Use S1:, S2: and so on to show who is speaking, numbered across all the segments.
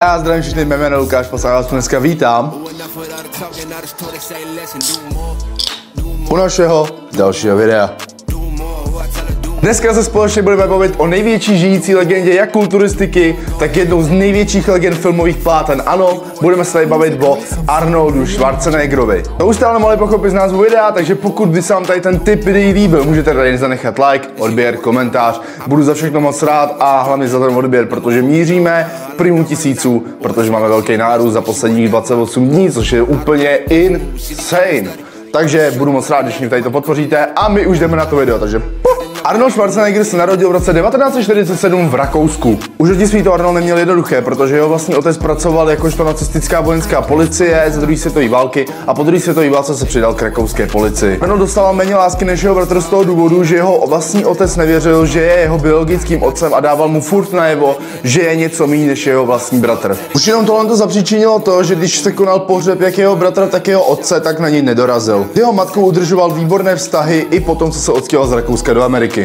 S1: Já zdravím všechny, mé jméno Lukáš, posledně vás dneska vítám u našeho dalšího videa. Dneska se společně budeme bavit o největší žijící legendě jak kulturistiky, tak jednou z největších legend filmových pláten. Ano, budeme se tady bavit o Arnoldu Schwarzeneggerovi. To už jste ale mohli pochopit z názvu videa, takže pokud by se vám tady ten typ videí líbil, můžete tady zanechat like, odběr, komentář. Budu za všechno moc rád a hlavně za ten odběr, protože míříme k prvnímu 1000, protože máme velký nárůst za posledních 28 dní, což je úplně insane. Takže budu moc rád, když mě tady to podpoříte a my už jdeme na to video, takže Arnold Schwarzenegger se narodil v roce 1947 v Rakousku. Už od dětství to Arnold neměl jednoduché, protože jeho vlastní otec pracoval jakožto nacistická vojenská policie ze druhé světové války a po druhé světové válce se přidal k rakouské policii. Arnold dostal méně lásky než jeho bratr z toho důvodu, že jeho vlastní otec nevěřil, že je jeho biologickým otcem a dával mu furt najevo, že je něco méně než jeho vlastní bratr. Už jenom tohle to zapříčinilo to, že když se konal pohřeb jak jeho bratra, tak jeho otce, tak na něj nedorazil. Jeho matkou udržoval výborné vztahy i potom, co se odstěhoval z Rakouska do Ameriky.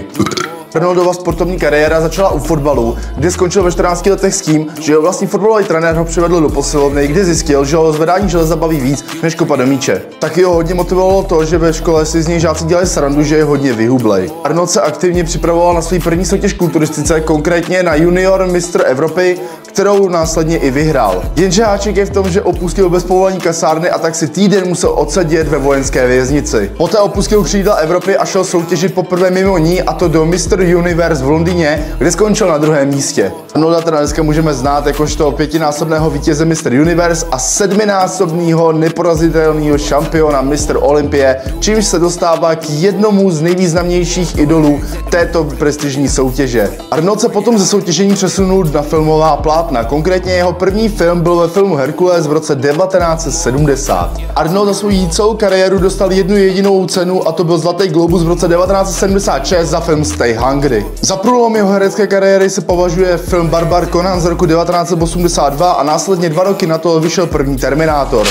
S1: Arnoldova sportovní kariéra začala u fotbalu, kde skončil ve 14 letech s tím, že jeho vlastní fotbalový trenér ho přivedl do posilovny, kde zjistil, že ho zvedání železa baví víc, než kopat do míče. Taky ho hodně motivovalo to, že ve škole si z něj žáci dělali srandu, že je hodně vyhublej. Arnold se aktivně připravoval na svou první soutěž kulturistice, konkrétně na junior mistr Evropy, kterou následně i vyhrál. Jenže háček je v tom, že opustil bez povolení kasárny a tak si týden musel odsedět ve vojenské věznici. Poté opustil křídla Evropy a šel soutěžit poprvé mimo ní, a to do Mr. Universe v Londýně, kde skončil na 2. místě. Arnolda teda dneska můžeme znát jakožto 5násobného vítěze Mr. Universe a 7násobného neporazitelného šampiona Mr. Olympie, čímž se dostává k jednomu z nejvýznamnějších idolů této prestižní soutěže. Arnold se potom ze soutěžení přesunul na filmová plátna, konkrétně jeho první film byl ve filmu Herkules v roce 1970. Arnold za svou celou kariéru dostal jednu jedinou cenu, a to byl Zlatý globus v roce 1976 za film Stay Hungry. Za průlom jeho herecké kariéry se považuje film Barbar Conan z roku 1982 a následně 2 roky na to vyšel první Terminátor.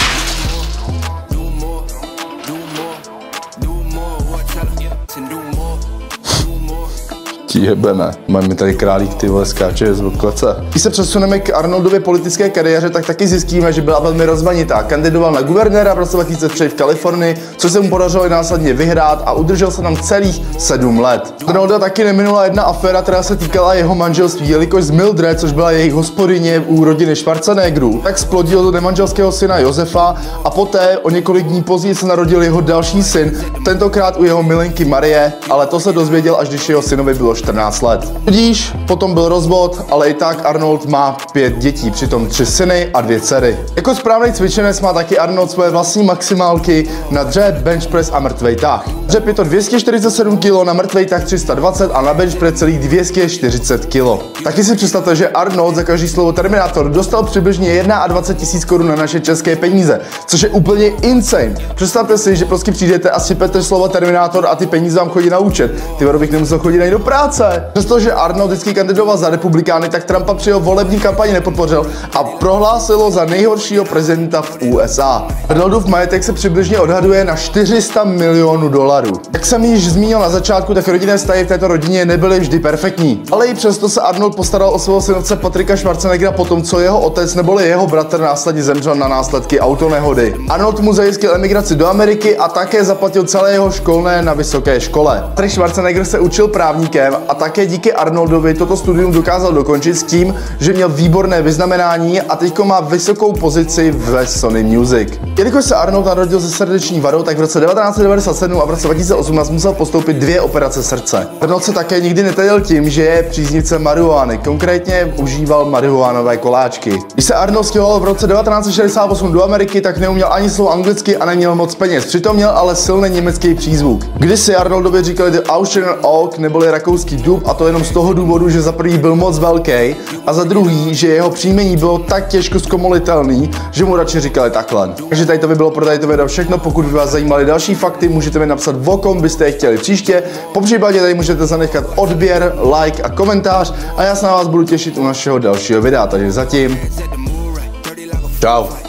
S1: Jebeme. Máme tady králík, ty vole, skáče z klece. Když se přesuneme k Arnoldově politické kariéře, tak taky zjistíme, že byla velmi rozmanitá. Kandidoval na guvernéra v roce 2003 v Kalifornii, což se mu podařilo i následně vyhrát, a udržel se tam celých 7 let. Arnolda taky neminula jedna aféra, která se týkala jeho manželství, jelikož z Mildred, což byla jejich hospodyně u rodiny Schwarzeneggerů, tak splodil do nemanželského syna Josefa a poté o několik dní později se narodil jeho další syn, tentokrát u jeho milenky Marie, ale to se dozvěděl, až když jeho synovi bylo 14 let. Tudíž potom byl rozvod, ale i tak Arnold má 5 dětí, přitom 3 syny a 2 dcery. Jako správný cvičenec má taky Arnold svoje vlastní maximálky na dřep, bench press a mrtvej tah. Dřep je to 247 kg, na mrtvej tah 320 a na bench press celých 240 kg. Taky si představte, že Arnold za každý slovo Terminátor dostal přibližně 21 000 korun na naše české peníze, což je úplně insane. Představte si, že prostě přijdete a sypete slovo Terminátor a ty peníze vám chodí na účet. Ty bych nemusel chodit ani do práce. Přestože Arnold vždycky kandidoval za republikány, tak Trumpa při jeho volební kampani nepodpořil a prohlásilo za nejhoršího prezidenta v USA. Arnoldův majetek se přibližně odhaduje na 400 milionů dolarů. Jak jsem již zmínil na začátku, tak rodinné vztahy v této rodině nebyly vždy perfektní. Ale i přesto se Arnold postaral o svého synovce Patricka Schwarzeneggera potom, co jeho otec neboli jeho bratr následně zemřel na následky autonehody. Arnold mu zajistil emigraci do Ameriky a také zaplatil celé jeho školné na vysoké škole. Patrick Schwarzenegger se učil právníkem a také díky Arnoldovi toto studium dokázal dokončit s tím, že měl výborné vyznamenání a teďko má vysokou pozici ve Sony Music. Jelikož se Arnold narodil se srdeční vadou, tak v roce 1997 a v roce 2018 musel podstoupit 2 operace srdce. Arnold se také nikdy netadil tím, že je příznivcem marihuany, konkrétně užíval marihuanové koláčky. Když se Arnold stěhoval v roce 1968 do Ameriky, tak neuměl ani slovo anglicky a neměl moc peněz, přitom měl ale silný německý přízvuk. Kdysi Arnoldovi říkali The Austrian Oak neboli rakouský dub, a to jenom z toho důvodu, že za prvý byl moc velký a za druhý, že jeho příjmení bylo tak těžko zkomolitelný, že mu radši říkali takhle. Takže tady to by bylo pro tady to video všechno. Pokud by vás zajímaly další fakty, můžete mi napsat, o kom byste je chtěli příště. Popřípadě tady můžete zanechat odběr, like a komentář a já se na vás budu těšit u našeho dalšího videa. Takže zatím čau.